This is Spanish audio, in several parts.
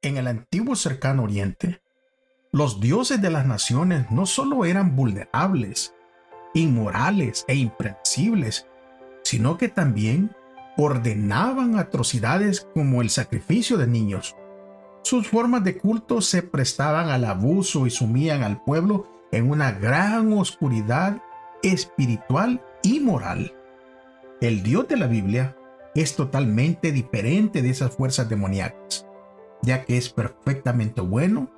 en el antiguo cercano oriente, los dioses de las naciones no solo eran vulnerables, inmorales e impredecibles, sino que también ordenaban atrocidades como el sacrificio de niños. Sus formas de culto se prestaban al abuso y sumían al pueblo en una gran oscuridad espiritual y moral. El Dios de la Biblia es totalmente diferente de esas fuerzas demoníacas, ya que es perfectamente bueno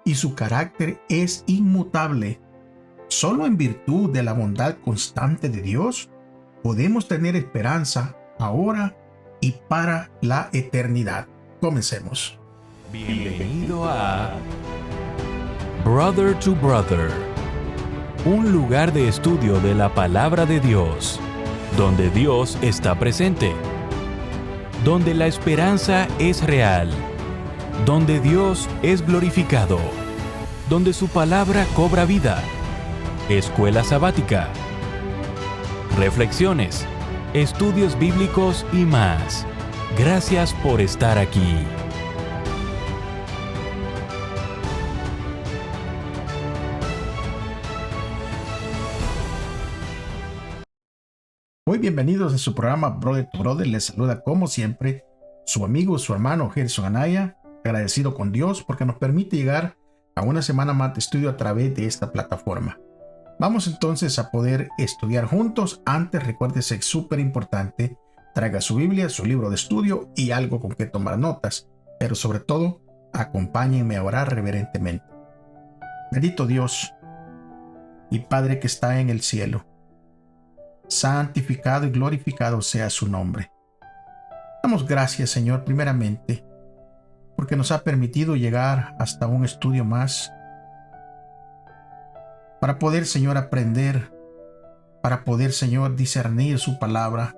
y su carácter es inmutable. Solo en virtud de la bondad constante de Dios podemos tener esperanza ahora y para la eternidad. Comencemos. Bienvenido a Brother to Brother, un lugar de estudio de la palabra de Dios, donde Dios está presente, donde la esperanza es real, donde Dios es glorificado, donde su palabra cobra vida. Escuela sabática, reflexiones, estudios bíblicos y más. Gracias por estar aquí. Muy bienvenidos a su programa Brother to Brother. Les saluda como siempre su amigo, su hermano Gerson Anaya, agradecido con Dios porque nos permite llegar a una semana más de estudio a través de esta plataforma. Vamos entonces a poder estudiar juntos. Antes, recuérdese, es súper importante, traiga su Biblia, su libro de estudio y algo con que tomar notas, pero sobre todo, acompáñenme a orar reverentemente. Bendito Dios y Padre que está en el cielo, santificado y glorificado sea su nombre. Damos gracias, Señor, primeramente, porque nos ha permitido llegar hasta un estudio más, para poder, Señor, aprender, para poder, Señor, discernir su palabra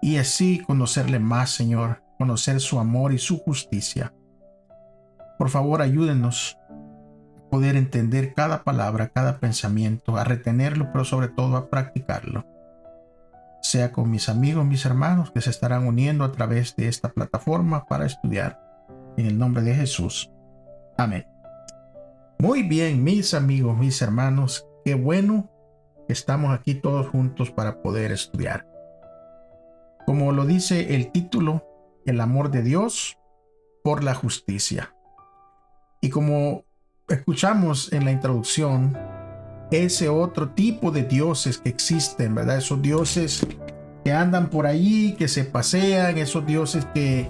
y así conocerle más, Señor, conocer su amor y su justicia. Por favor, ayúdenos a poder entender cada palabra, cada pensamiento, a retenerlo, pero sobre todo a practicarlo. Sea con mis amigos, mis hermanos que se estarán uniendo a través de esta plataforma para estudiar. En el nombre de Jesús. Amén. Muy bien, mis amigos, mis hermanos, qué bueno que estamos aquí todos juntos para poder estudiar. Como lo dice el título, el amor de Dios por la justicia. Y como escuchamos en la introducción, ese otro tipo de dioses que existen, ¿verdad? Esos dioses que andan por allí, que se pasean, esos dioses que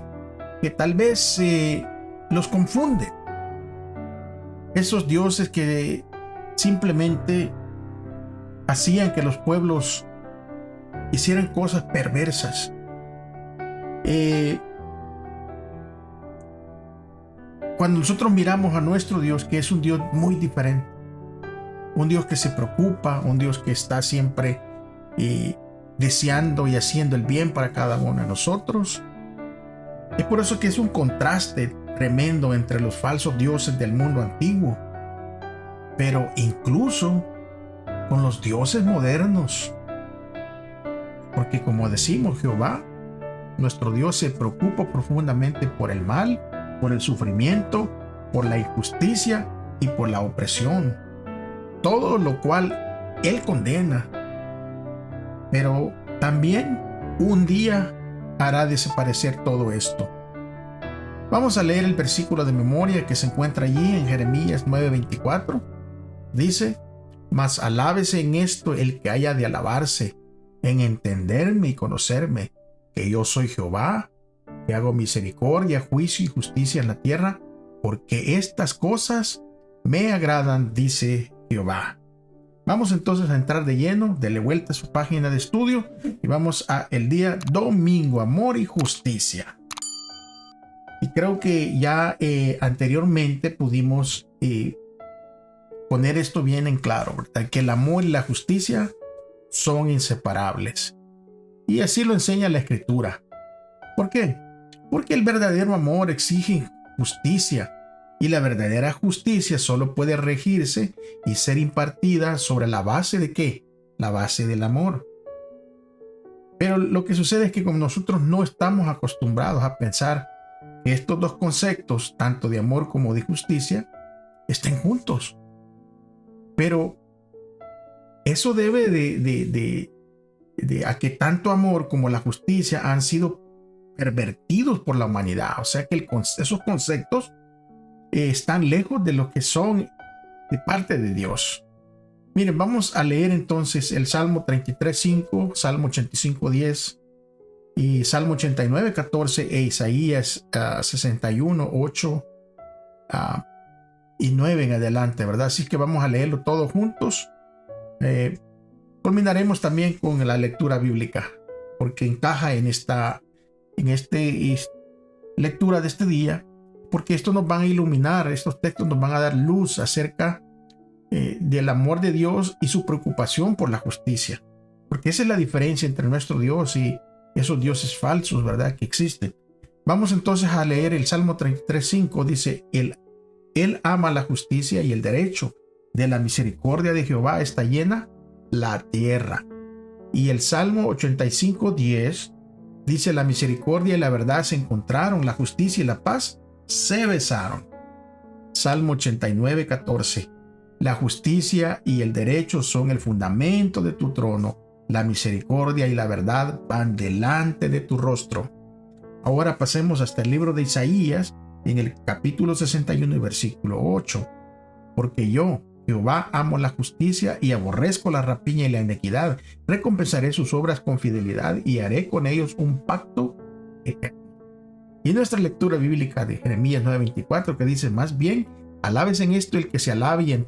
tal vez los confunden. Esos dioses que simplemente hacían que los pueblos hicieran cosas perversas. Cuando nosotros miramos a nuestro Dios, que es un Dios muy diferente, un Dios que se preocupa, un Dios que está siempre deseando y haciendo el bien para cada uno de nosotros. Es por eso que es un contraste tremendo entre los falsos dioses del mundo antiguo, pero incluso con los dioses modernos. Porque como decimos, Jehová, nuestro Dios, se preocupa profundamente por el mal, por el sufrimiento, por la injusticia y por la opresión. Todo lo cual Él condena. Pero también un día hará desaparecer todo esto. Vamos a leer el versículo de memoria que se encuentra allí en Jeremías 9:24. Dice: mas alábese en esto el que haya de alabarse, en entenderme y conocerme, que yo soy Jehová, que hago misericordia, juicio y justicia en la tierra, porque estas cosas me agradan, dice Jehová. Vamos entonces a entrar de lleno, dele vuelta a su página de estudio y vamos a el día domingo, amor y justicia. Y creo que ya anteriormente pudimos poner esto bien en claro, ¿verdad? Que el amor y la justicia son inseparables. Y así lo enseña la Escritura. ¿Por qué? Porque el verdadero amor exige justicia. Y la verdadera justicia solo puede regirse y ser impartida sobre la base de ¿qué? La base del amor. Pero lo que sucede es que como nosotros no estamos acostumbrados a pensar que estos dos conceptos, tanto de amor como de justicia, estén juntos. Pero eso debe de a que tanto amor como la justicia han sido pervertidos por la humanidad. O sea que esos conceptos están lejos de lo que son de parte de Dios. Miren, vamos a leer entonces el Salmo 33:5, Salmo 85:10 y Salmo 89:14 e Isaías 61:8 y 9 en adelante, ¿verdad? Así que vamos a leerlo todos juntos. Culminaremos también con la lectura bíblica, porque encaja en esta lectura de este día, porque esto nos van a iluminar, estos textos nos van a dar luz acerca del amor de Dios y su preocupación por la justicia, porque esa es la diferencia entre nuestro Dios y esos dioses falsos, ¿verdad?, que existen. Vamos entonces a leer el Salmo 33:5. Dice: Él ama la justicia y el derecho, de la misericordia de Jehová está llena la tierra. Y el Salmo 85:10 dice: la misericordia y la verdad se encontraron, la justicia y la paz se besaron. Salmo 89:14: la justicia y el derecho son el fundamento de tu trono, la misericordia y la verdad van delante de tu rostro. Ahora pasemos hasta el libro de Isaías, en el capítulo 61 y versículo 8. Porque yo, Jehová, amo la justicia y aborrezco la rapiña y la iniquidad. Recompensaré sus obras con fidelidad y haré con ellos un pacto eterno. Y nuestra lectura bíblica de Jeremías 9:24, que dice: más bien, alabes en esto el que se alabe y en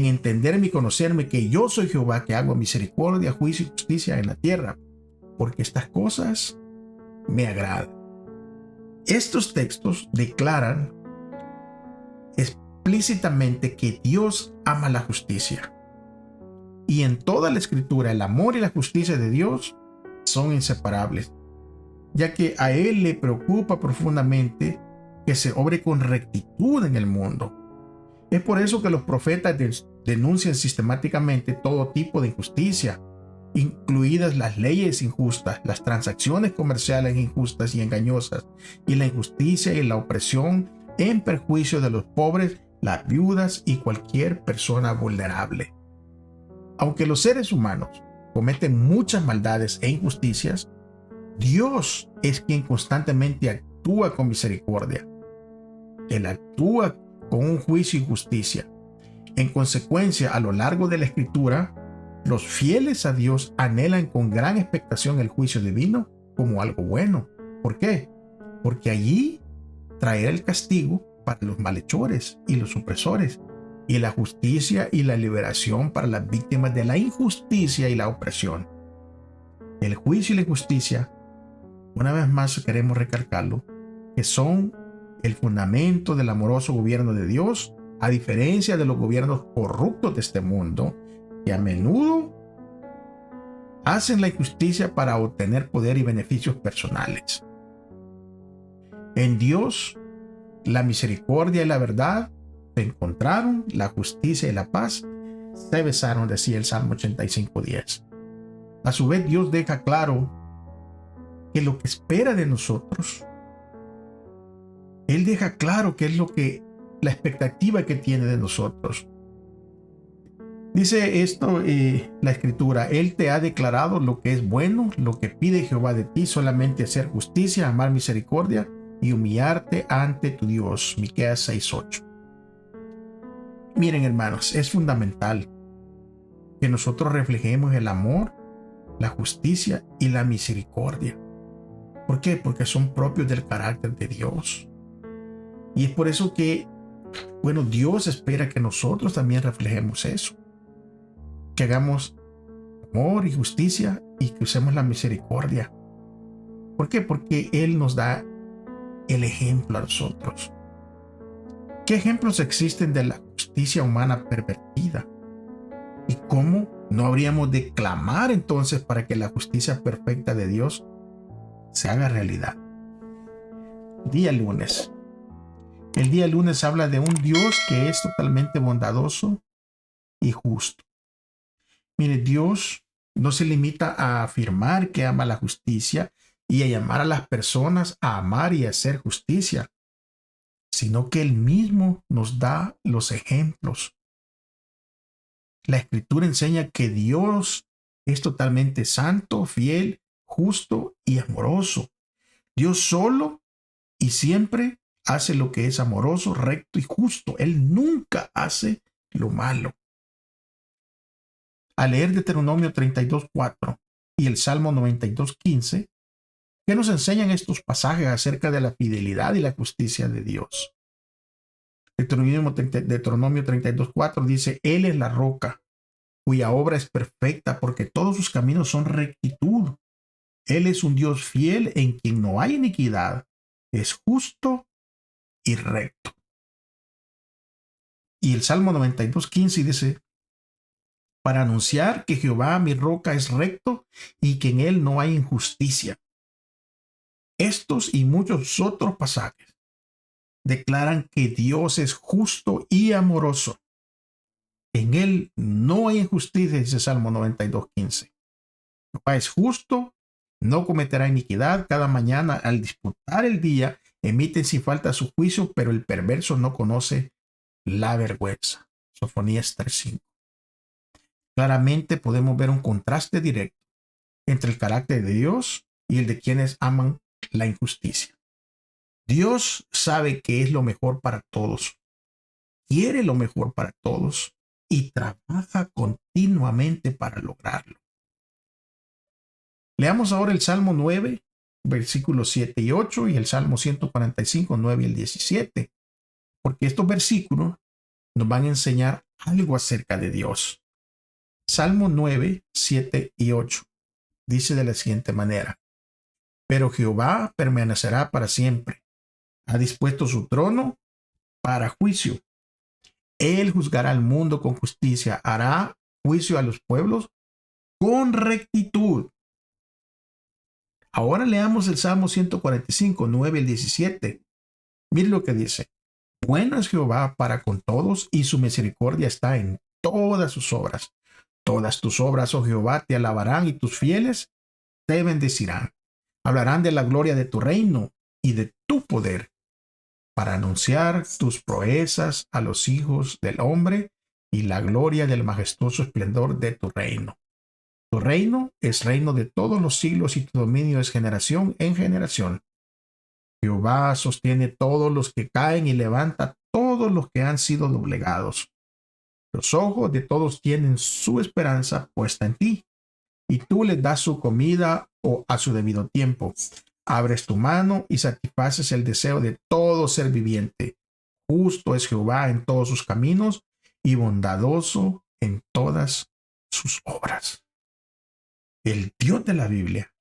entenderme y conocerme, que yo soy Jehová, que hago misericordia, juicio y justicia en la tierra, porque estas cosas me agradan. Estos textos declaran explícitamente que Dios ama la justicia. Y en toda la escritura el amor y la justicia de Dios son inseparables, ya que a Él le preocupa profundamente que se obre con rectitud en el mundo. Es por eso que los profetas denuncian sistemáticamente todo tipo de injusticia, incluidas las leyes injustas, las transacciones comerciales injustas y engañosas, y la injusticia y la opresión en perjuicio de los pobres, las viudas y cualquier persona vulnerable. Aunque los seres humanos cometen muchas maldades e injusticias, Dios es quien constantemente actúa con misericordia. Él actúa con un juicio y justicia. En consecuencia, a lo largo de la Escritura, los fieles a Dios anhelan con gran expectación el juicio divino como algo bueno. ¿Por qué? Porque allí traerá el castigo para los malhechores y los opresores, y la justicia y la liberación para las víctimas de la injusticia y la opresión. El juicio y la justicia, una vez más queremos recalcarlo, que son el fundamento del amoroso gobierno de Dios, a diferencia de los gobiernos corruptos de este mundo, que a menudo hacen la injusticia para obtener poder y beneficios personales. En Dios, la misericordia y la verdad se encontraron, la justicia y la paz se besaron, decía el Salmo 85:10. A su vez, Dios deja claro que lo que espera de nosotros, Él deja claro que es la expectativa que tiene de nosotros. Dice esto la Escritura: Él te ha declarado lo que es bueno, lo que pide Jehová de ti, solamente hacer justicia, amar misericordia y humillarte ante tu Dios. Miqueas 6:8. Miren, hermanos, es fundamental que nosotros reflejemos el amor, la justicia y la misericordia. ¿Por qué? Porque son propios del carácter de Dios. Y es por eso que, Dios espera que nosotros también reflejemos eso. Que hagamos amor y justicia y que usemos la misericordia. ¿Por qué? Porque Él nos da el ejemplo a nosotros. ¿Qué ejemplos existen de la justicia humana pervertida? ¿Y cómo no habríamos de clamar entonces para que la justicia perfecta de Dios se haga realidad? Día lunes. El día lunes habla de un Dios que es totalmente bondadoso y justo. Mire, Dios no se limita a afirmar que ama la justicia, y a llamar a las personas a amar y a hacer justicia, sino que Él mismo nos da los ejemplos. La Escritura enseña que Dios es totalmente santo, fiel, justo y amoroso. Dios solo y siempre hace lo que es amoroso, recto y justo. Él nunca hace lo malo. Al leer Deuteronomio 32:4 y el Salmo 92:15, ¿qué nos enseñan estos pasajes acerca de la fidelidad y la justicia de Dios? Deuteronomio 32:4 dice: Él es la roca, cuya obra es perfecta, porque todos sus caminos son rectitud. Él es un Dios fiel en quien no hay iniquidad, es justo y recto. Y el Salmo 92:15 dice: para anunciar que Jehová mi roca es recto y que en él no hay injusticia. Estos y muchos otros pasajes declaran que Dios es justo y amoroso. En él no hay injusticia, dice Salmo 92:15. Jehová es justo, no cometerá iniquidad. Cada mañana al disputar el día emiten sin falta su juicio, pero el perverso no conoce la vergüenza. Sofonías 3:5. Claramente podemos ver un contraste directo entre el carácter de Dios y el de quienes aman la injusticia. Dios sabe que es lo mejor para todos, quiere lo mejor para todos y trabaja continuamente para lograrlo. Leamos ahora el Salmo 9, versículos 7 y 8 y el Salmo 145, 9 y el 17, porque estos versículos nos van a enseñar algo acerca de Dios. Salmo 9, 7 y 8 dice de la siguiente manera: pero Jehová permanecerá para siempre, ha dispuesto su trono para juicio. Él juzgará al mundo con justicia, hará juicio a los pueblos con rectitud. Ahora leamos el Salmo 145, 9 al 17. Mire lo que dice: bueno es Jehová para con todos y su misericordia está en todas sus obras. Todas tus obras, oh Jehová, te alabarán y tus fieles te bendecirán. Hablarán de la gloria de tu reino y de tu poder, para anunciar tus proezas a los hijos del hombre y la gloria del majestuoso esplendor de tu reino. Tu reino es reino de todos los siglos y tu dominio es generación en generación. Jehová sostiene todos los que caen y levanta todos los que han sido doblegados. Los ojos de todos tienen su esperanza puesta en ti, y tú les das su comida o a su debido tiempo. Abres tu mano y satisfaces el deseo de todo ser viviente. Justo es Jehová en todos sus caminos y bondadoso en todas sus obras. El Dios de la Biblia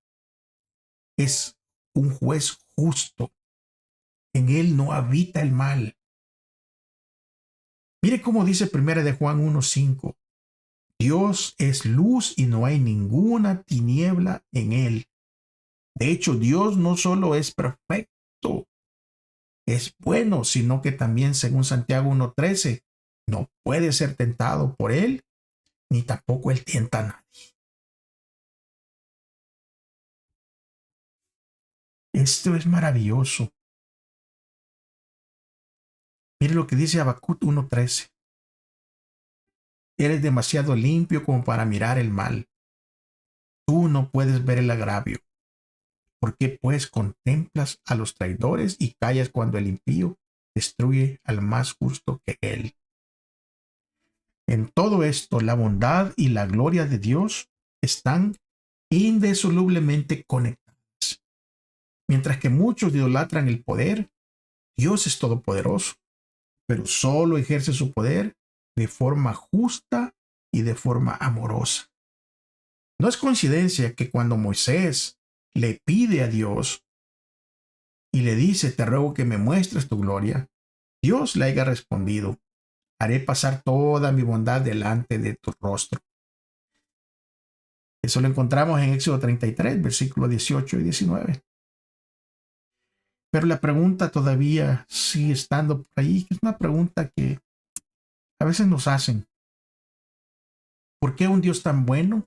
es un juez justo. En él no habita el mal. Mire cómo dice 1 de Juan 1:5. Dios es luz y no hay ninguna tiniebla en él. De hecho, Dios no solo es perfecto, es bueno, sino que también, según Santiago 1:13, no puede ser tentado por él, ni tampoco él tienta a nadie. Esto es maravilloso. Mire lo que dice Habacuc 1:13. Eres demasiado limpio como para mirar el mal. Tú no puedes ver el agravio. ¿Por qué pues contemplas a los traidores y callas cuando el impío destruye al más justo que él? En todo esto, la bondad y la gloria de Dios están indisolublemente conectadas. Mientras que muchos idolatran el poder, Dios es todopoderoso, pero solo ejerce su poder de forma justa y de forma amorosa. No es coincidencia que cuando Moisés le pide a Dios y le dice: te ruego que me muestres tu gloria, Dios le haya respondido: haré pasar toda mi bondad delante de tu rostro. Eso lo encontramos en Éxodo 33, versículos 18 y 19. Pero la pregunta todavía sigue estando por ahí, que es una pregunta que a veces nos hacen. ¿Por qué un Dios tan bueno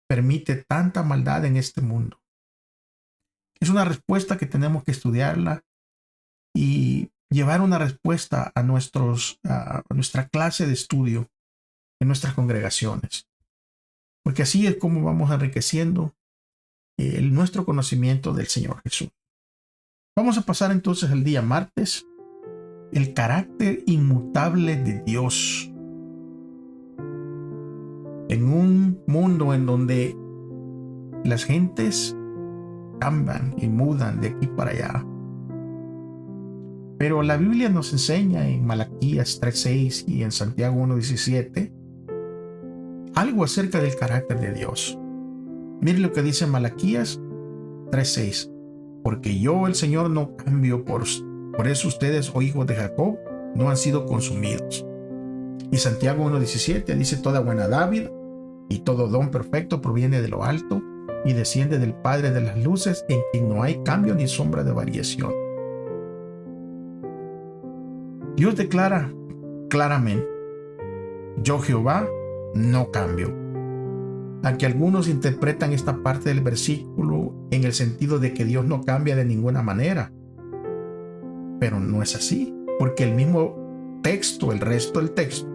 permite tanta maldad en este mundo? Es una respuesta que tenemos que estudiarla y llevar una respuesta a nuestra clase de estudio en nuestras congregaciones. Porque así es como vamos enriqueciendo nuestro conocimiento del Señor Jesús. Vamos a pasar entonces el día martes, el carácter inmutable de Dios. En un mundo en donde las gentes cambian y mudan de aquí para allá. Pero la Biblia nos enseña en Malaquías 3:6 y en Santiago 1:17 algo acerca del carácter de Dios. Mire lo que dice Malaquías 3:6. Porque yo, el Señor, no cambio, por eso ustedes, oh hijos de Jacob, no han sido consumidos. Y Santiago 1:17 dice: toda buena dádiva y todo don perfecto proviene de lo alto y desciende del Padre de las luces, en quien no hay cambio ni sombra de variación. Dios declara claramente: yo, Jehová, no cambio. Aunque algunos interpretan esta parte del versículo en el sentido de que Dios no cambia de ninguna manera. Pero no es así, porque el mismo texto, el resto del texto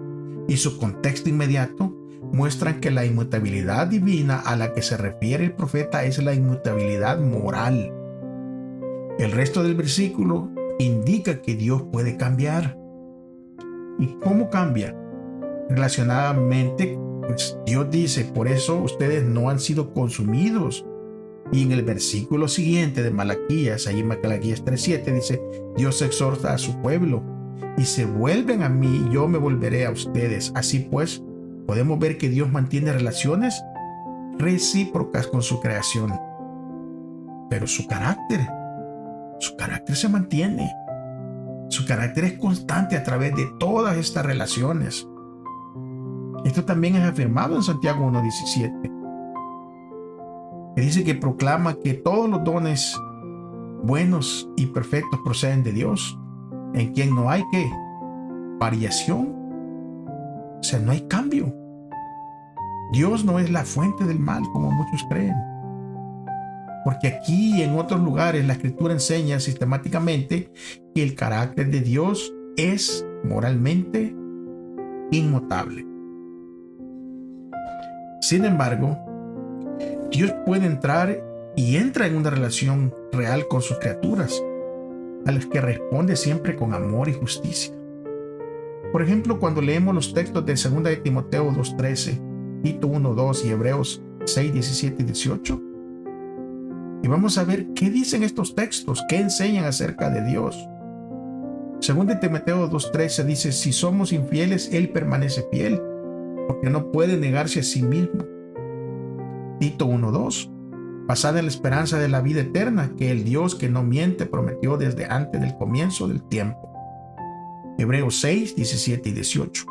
y su contexto inmediato muestran que la inmutabilidad divina a la que se refiere el profeta es la inmutabilidad moral. El resto del versículo indica que Dios puede cambiar. ¿Y cómo cambia? Relacionadamente, pues Dios dice: por eso ustedes no han sido consumidos. Y en el versículo siguiente de Malaquías, ahí en Malaquías 3:7 dice: Dios exhorta a su pueblo: y se vuelven a mí, y yo me volveré a ustedes. Así pues, podemos ver que Dios mantiene relaciones recíprocas con su creación. Pero su carácter se mantiene. Su carácter es constante a través de todas estas relaciones. Esto también es afirmado en Santiago 1:17, que dice que proclama que todos los dones buenos y perfectos proceden de Dios, en quien no hay variación, o sea, no hay cambio. Dios no es la fuente del mal, como muchos creen. Porque aquí y en otros lugares la Escritura enseña sistemáticamente que el carácter de Dios es moralmente inmutable. Sin embargo, Dios puede entrar y entra en una relación real con sus criaturas, a las que responde siempre con amor y justicia. Por ejemplo, cuando leemos los textos de 2 de Timoteo 2:13, Tito 1:2 y Hebreos 6:17 y 18, y vamos a ver qué dicen estos textos, qué enseñan acerca de Dios. 2 de Timoteo 2:13 dice: si somos infieles, Él permanece fiel, porque no puede negarse a sí mismo. Tito 1:2, basada en la esperanza de la vida eterna que el Dios que no miente prometió desde antes del comienzo del tiempo. Hebreos 6:17 y 18.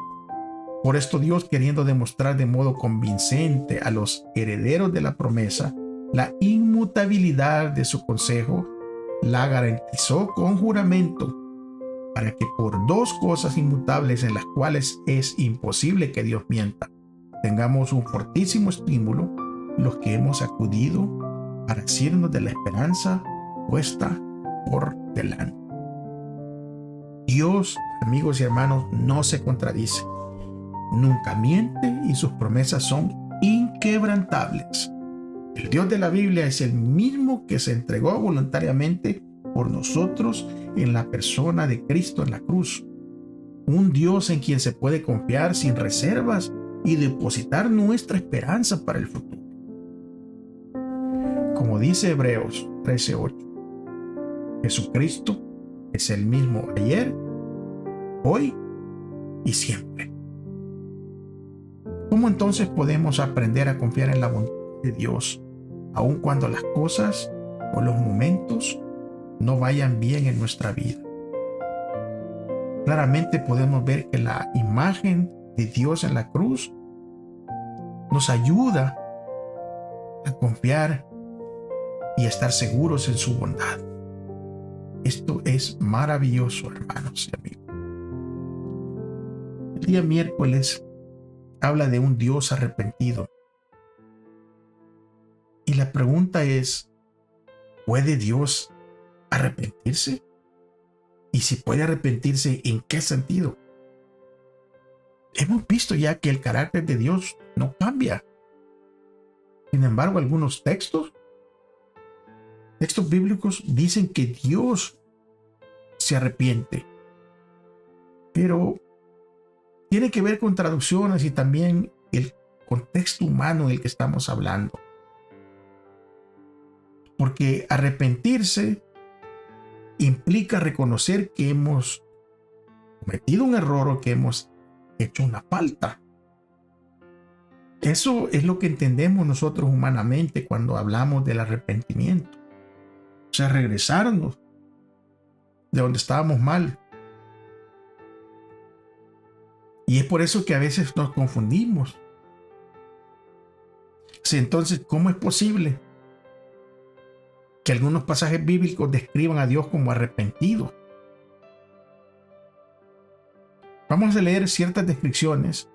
Por esto Dios, queriendo demostrar de modo convincente a los herederos de la promesa la inmutabilidad de su consejo, la garantizó con juramento, para que por dos cosas inmutables en las cuales es imposible que Dios mienta, tengamos un fortísimo estímulo los que hemos acudido para asirnos de la esperanza puesta por delante. Dios, amigos y hermanos, no se contradice, nunca miente y sus promesas son inquebrantables. El Dios de la Biblia es el mismo que se entregó voluntariamente por nosotros en la persona de Cristo en la cruz. Un Dios en quien se puede confiar sin reservas y depositar nuestra esperanza para el futuro. Como dice Hebreos 13:8, Jesucristo es el mismo ayer, hoy y siempre. ¿Cómo entonces podemos aprender a confiar en la bondad de Dios, aun cuando las cosas o los momentos no vayan bien en nuestra vida? Claramente podemos ver que la imagen de Dios en la cruz nos ayuda a confiar y a estar seguros en su bondad. Esto es maravilloso, hermanos y amigos. El día miércoles habla de un Dios arrepentido. Y la pregunta es, ¿puede Dios arrepentirse? Y si puede arrepentirse, ¿en qué sentido? Hemos visto ya que el carácter de Dios no cambia. Sin embargo, algunos textos bíblicos dicen que Dios se arrepiente. Pero tiene que ver con traducciones y también el contexto humano en el que estamos hablando. Porque arrepentirse implica reconocer que hemos cometido un error o que hemos hecho una falta. Eso es lo que entendemos nosotros humanamente cuando hablamos del arrepentimiento. O sea, regresarnos de donde estábamos mal. Y es por eso que a veces nos confundimos. Entonces, ¿cómo es posible que algunos pasajes bíblicos describan a Dios como arrepentido? Vamos a leer ciertas descripciones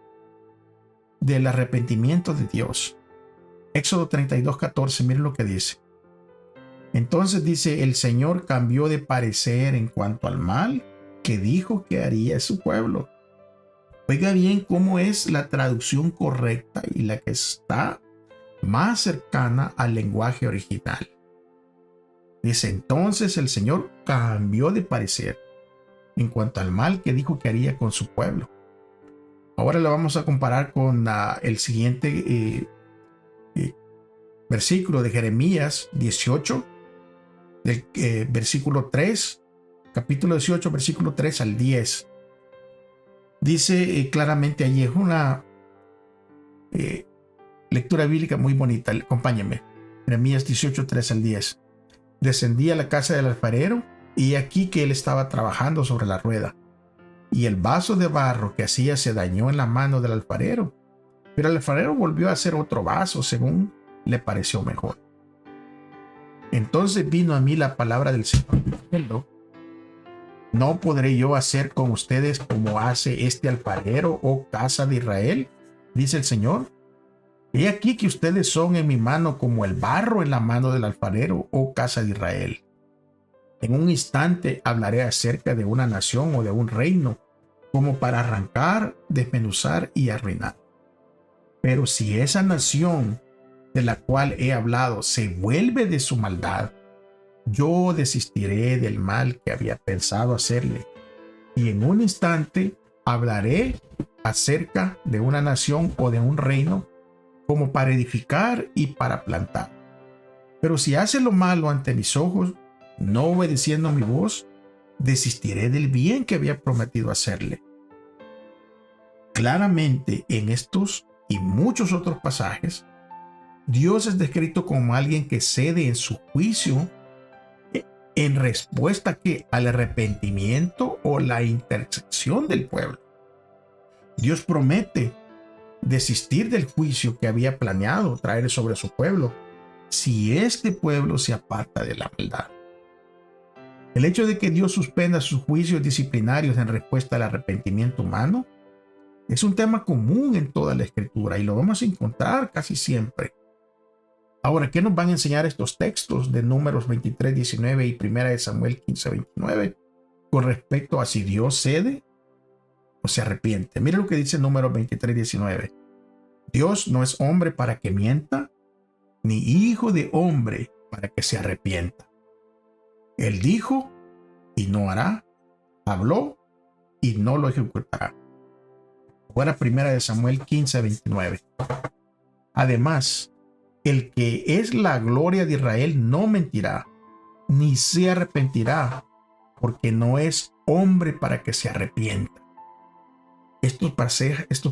del arrepentimiento de Dios. Éxodo 32:14, miren lo que dice. Entonces dice, el Señor cambió de parecer en cuanto al mal que dijo que haría su pueblo. Oiga bien cómo es la traducción correcta y la que está más cercana al lenguaje original. Dice, entonces el Señor cambió de parecer en cuanto al mal que dijo que haría con su pueblo. Ahora lo vamos a comparar con el siguiente versículo de Jeremías 18, del versículo 3, capítulo 18, versículo 3 al 10. Dice claramente allí, es una lectura bíblica muy bonita, acompáñenme. Jeremías 18, 3 al 10. Descendí a la casa del alfarero y aquí que él estaba trabajando sobre la rueda. Y el vaso de barro que hacía se dañó en la mano del alfarero. Pero el alfarero volvió a hacer otro vaso según le pareció mejor. Entonces vino a mí la palabra del Señor diciendo, ¿no podré yo hacer con ustedes como hace este alfarero, oh casa de Israel? Dice el Señor. He aquí que ustedes son en mi mano como el barro en la mano del alfarero, oh casa de Israel. En un instante hablaré acerca de una nación o de un reino, como para arrancar, desmenuzar y arruinar. Pero si esa nación de la cual he hablado se vuelve de su maldad, yo desistiré del mal que había pensado hacerle. Y en un instante hablaré acerca de una nación o de un reino, como para edificar y para plantar. Pero si hace lo malo ante mis ojos, no obedeciendo a mi voz, desistiré del bien que había prometido hacerle. Claramente en estos y muchos otros pasajes, Dios es descrito como alguien que cede en su juicio en respuesta al arrepentimiento o la intersección del pueblo. Dios promete desistir del juicio que había planeado traer sobre su pueblo si este pueblo se aparta de la maldad. El hecho de que Dios suspenda sus juicios disciplinarios en respuesta al arrepentimiento humano es un tema común en toda la Escritura y lo vamos a encontrar casi siempre. Ahora, ¿qué nos van a enseñar estos textos de Números 23, 19 y 1 de Samuel 15, 29 con respecto a si Dios cede o se arrepiente? Mira lo que dice Números 23, 19. Dios no es hombre para que mienta, ni hijo de hombre para que se arrepienta. Él dijo y no hará, habló y no lo ejecutará. Ahora 1 de Samuel 15, 29. Además, el que es la gloria de Israel no mentirá, ni se arrepentirá, porque no es hombre para que se arrepienta. Estos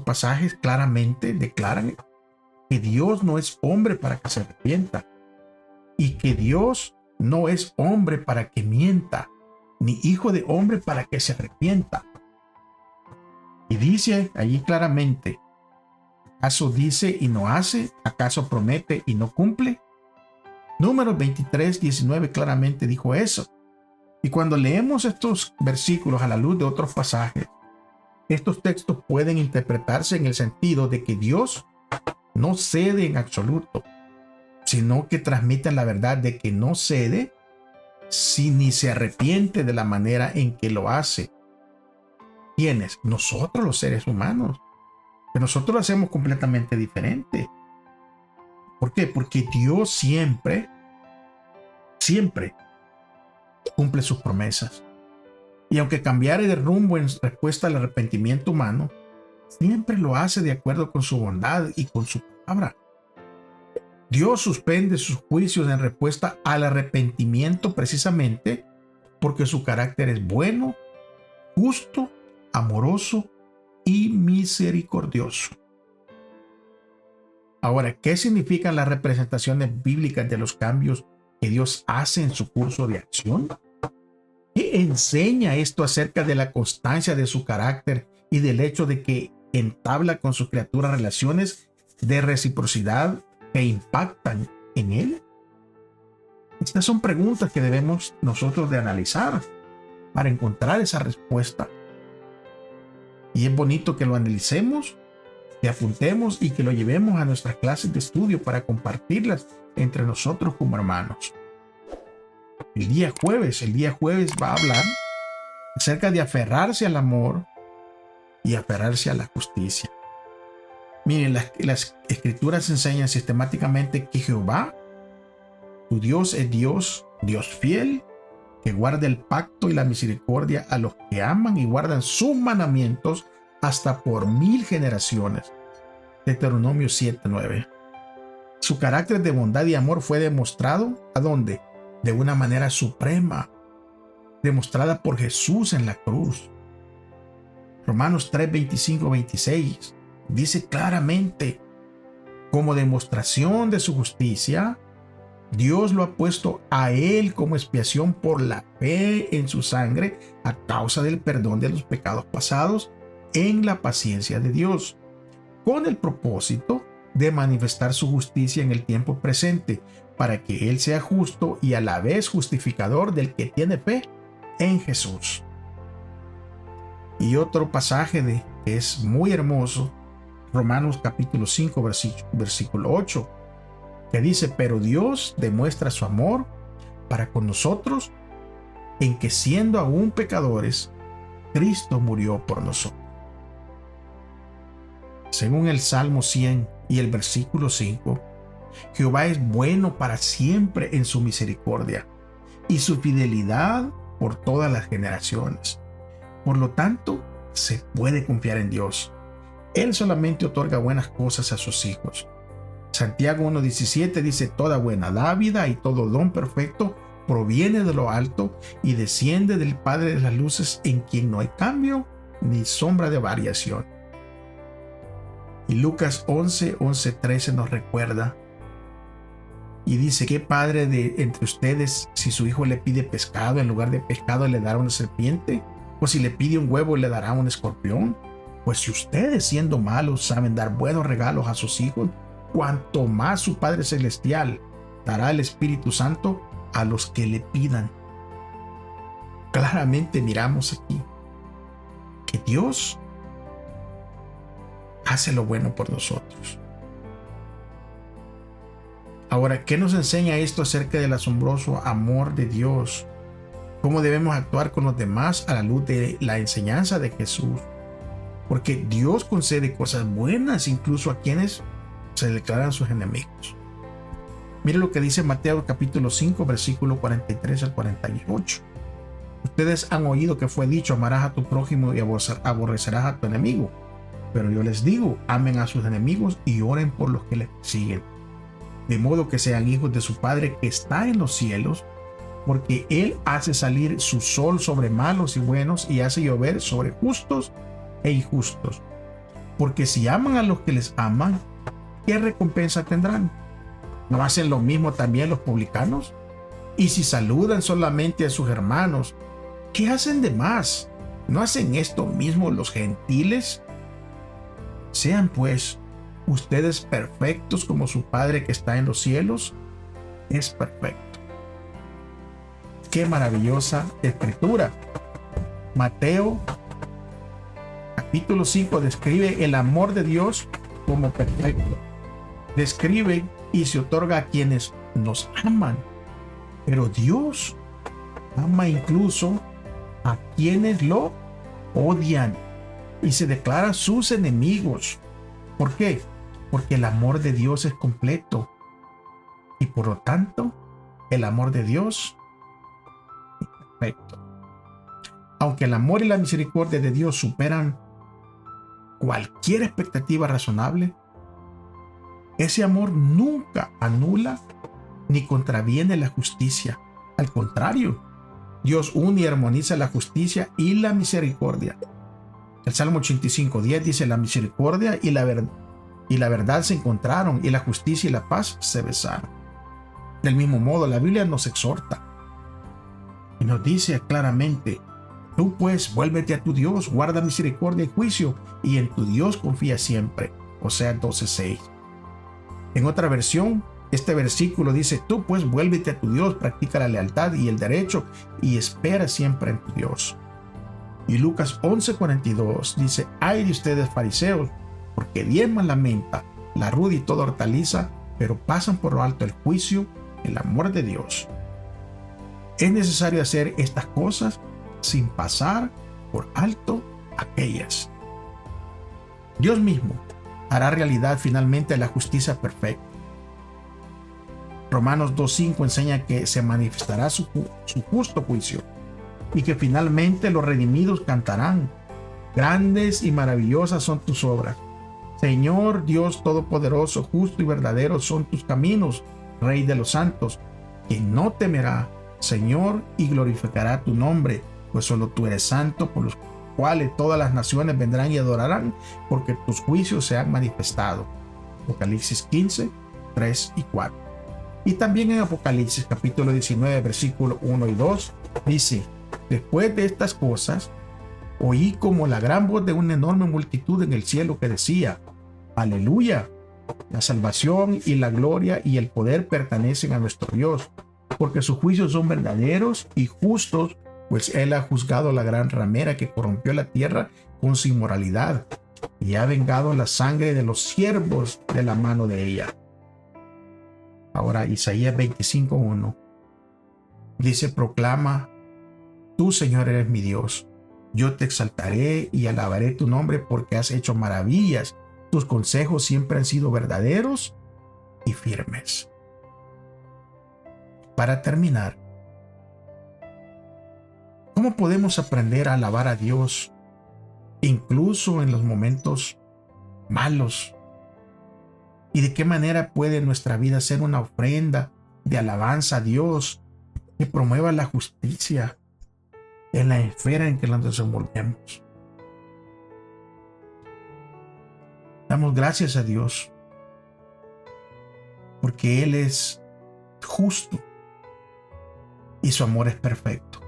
pasajes claramente declaran que Dios no es hombre para que se arrepienta y que Dios no es hombre para que mienta, ni hijo de hombre para que se arrepienta. Y dice allí claramente, ¿acaso dice y no hace? ¿Acaso promete y no cumple? Números 23, 19 claramente dijo eso. Y cuando leemos estos versículos a la luz de otros pasajes, estos textos pueden interpretarse en el sentido de que Dios no cede en absoluto. sino que transmiten la verdad de que no cede ni se arrepiente de la manera en que lo hace. ¿Quiénes? Nosotros, los seres humanos. Que nosotros lo hacemos completamente diferente. ¿Por qué? Porque Dios siempre cumple sus promesas. Y aunque cambiare de rumbo en respuesta al arrepentimiento humano, siempre lo hace de acuerdo con su bondad y con su palabra. Dios suspende sus juicios en respuesta al arrepentimiento precisamente porque su carácter es bueno, justo, amoroso y misericordioso. Ahora, ¿qué significan las representaciones bíblicas de los cambios que Dios hace en su curso de acción? ¿Qué enseña esto acerca de la constancia de su carácter y del hecho de que entabla con sus criaturas relaciones de reciprocidad que impactan en él? Estas son preguntas que debemos nosotros de analizar para encontrar esa respuesta. Y es bonito que lo analicemos, que apuntemos y que lo llevemos a nuestras clases de estudio para compartirlas entre nosotros como hermanos. El día jueves va a hablar acerca de aferrarse al amor y aferrarse a la justicia. Miren, las escrituras enseñan sistemáticamente que Jehová, tu Dios, es Dios fiel, que guarda el pacto y la misericordia a los que aman y guardan sus mandamientos hasta por 1000 generaciones. Deuteronomio 7:9. Su carácter de bondad y amor fue demostrado, ¿a dónde? De una manera suprema, demostrada por Jesús en la cruz. Romanos 3:25-26 dice claramente, como demostración de su justicia, Dios lo ha puesto a él como expiación por la fe en su sangre a causa del perdón de los pecados pasados en la paciencia de Dios, con el propósito de manifestar su justicia en el tiempo presente, para que él sea justo y a la vez justificador del que tiene fe en Jesús. Y otro pasaje que es muy hermoso, Romanos capítulo 5, versículo 8, que dice, pero Dios demuestra su amor para con nosotros en que siendo aún pecadores, Cristo murió por nosotros. Según el Salmo 100 y el versículo 5, Jehová es bueno para siempre en su misericordia y su fidelidad por todas las generaciones. Por lo tanto, se puede confiar en Dios. Él solamente otorga buenas cosas a sus hijos. Santiago 1:17 dice, toda buena dádiva y todo don perfecto proviene de lo alto y desciende del Padre de las luces, en quien no hay cambio ni sombra de variación. Y Lucas 11:13 nos recuerda y dice, ¿qué padre de entre ustedes, si su hijo le pide pescado, en lugar de pescado le dará una serpiente? ¿O si le pide un huevo le dará un escorpión? Pues si ustedes, siendo malos, saben dar buenos regalos a sus hijos, cuanto más su Padre Celestial dará el Espíritu Santo a los que le pidan. Claramente miramos aquí que Dios hace lo bueno por nosotros. Ahora, ¿qué nos enseña esto acerca del asombroso amor de Dios? ¿Cómo debemos actuar con los demás a la luz de la enseñanza de Jesús? Porque Dios concede cosas buenas incluso a quienes se declaran sus enemigos. Mire lo que dice Mateo capítulo 5, versículo 43 al 48. Ustedes han oído que fue dicho, amarás a tu prójimo y aborrecerás a tu enemigo. Pero yo les digo, amen a sus enemigos y oren por los que les siguen, de modo que sean hijos de su Padre que está en los cielos, porque Él hace salir su sol sobre malos y buenos y hace llover sobre justos e injustos. Porque si aman a los que les aman, ¿qué recompensa tendrán? ¿No hacen lo mismo también los publicanos? Y si saludan solamente a sus hermanos, ¿qué hacen de más? ¿No hacen esto mismo los gentiles? Sean pues ustedes perfectos como su Padre que está en los cielos es perfecto. Qué maravillosa escritura. Mateo capítulo 5 describe el amor de Dios como perfecto. Describe y se otorga a quienes nos aman. Pero Dios ama incluso a quienes lo odian y se declara sus enemigos. ¿Por qué? Porque el amor de Dios es completo y por lo tanto el amor de Dios es perfecto. Aunque el amor y la misericordia de Dios superan cualquier expectativa razonable, ese amor nunca anula ni contraviene la justicia. Al contrario, Dios une y armoniza la justicia y la misericordia. El Salmo 85:10 dice: la misericordia y la verdad se encontraron, y la justicia y la paz se besaron. Del mismo modo, la Biblia nos exhorta y nos dice claramente: tú pues vuélvete a tu Dios, guarda misericordia y juicio, y en tu Dios confía siempre. Oseas 12:6. En otra versión, este versículo dice: tú pues vuélvete a tu Dios, practica la lealtad y el derecho, y espera siempre en tu Dios. Y Lucas 11:42 dice: ay de ustedes fariseos, porque diezman la menta, la ruda y toda hortaliza, pero pasan por lo alto el juicio, el amor de Dios. Es necesario hacer estas cosas sin pasar por alto aquellas. Dios mismo hará realidad finalmente la justicia perfecta. Romanos 2:5 enseña que se manifestará su justo juicio y que finalmente los redimidos cantarán: grandes y maravillosas son tus obras. Señor Dios Todopoderoso, justo y verdadero son tus caminos, Rey de los santos, quien no temerá, Señor, y glorificará tu nombre, pues solo tú eres santo, por los cuales todas las naciones vendrán y adorarán, porque tus juicios se han manifestado. Apocalipsis 15:3 y 4. Y también en Apocalipsis capítulo 19, versículo 1 y 2, dice: después de estas cosas, oí como la gran voz de una enorme multitud en el cielo que decía: aleluya, la salvación y la gloria y el poder pertenecen a nuestro Dios, porque sus juicios son verdaderos y justos, pues él ha juzgado a la gran ramera que corrompió la tierra con su inmoralidad, y ha vengado la sangre de los siervos de la mano de ella. Ahora Isaías 25:1 dice: proclama: tú, Señor, eres mi Dios. Yo te exaltaré y alabaré tu nombre, porque has hecho maravillas. Tus consejos siempre han sido verdaderos y firmes. Para terminar, ¿cómo podemos aprender a alabar a Dios incluso en los momentos malos? ¿Y de qué manera puede nuestra vida ser una ofrenda de alabanza a Dios que promueva la justicia en la esfera en que nos desenvolvemos? Damos gracias a Dios porque Él es justo y su amor es perfecto.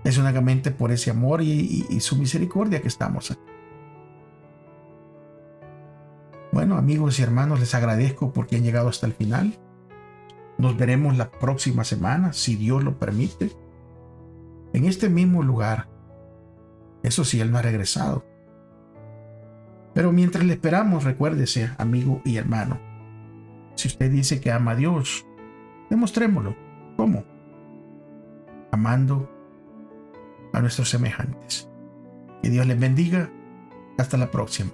Es únicamente por ese amor y su misericordia que estamos aquí. Bueno, amigos y hermanos, les agradezco porque han llegado hasta el final. Nos veremos la próxima semana, si Dios lo permite, en este mismo lugar. Eso sí, Él no ha regresado. Pero mientras le esperamos, recuérdese, amigo y hermano, si usted dice que ama a Dios, demostrémoslo. ¿Cómo? Amando a nuestros semejantes. Que Dios les bendiga. Hasta la próxima.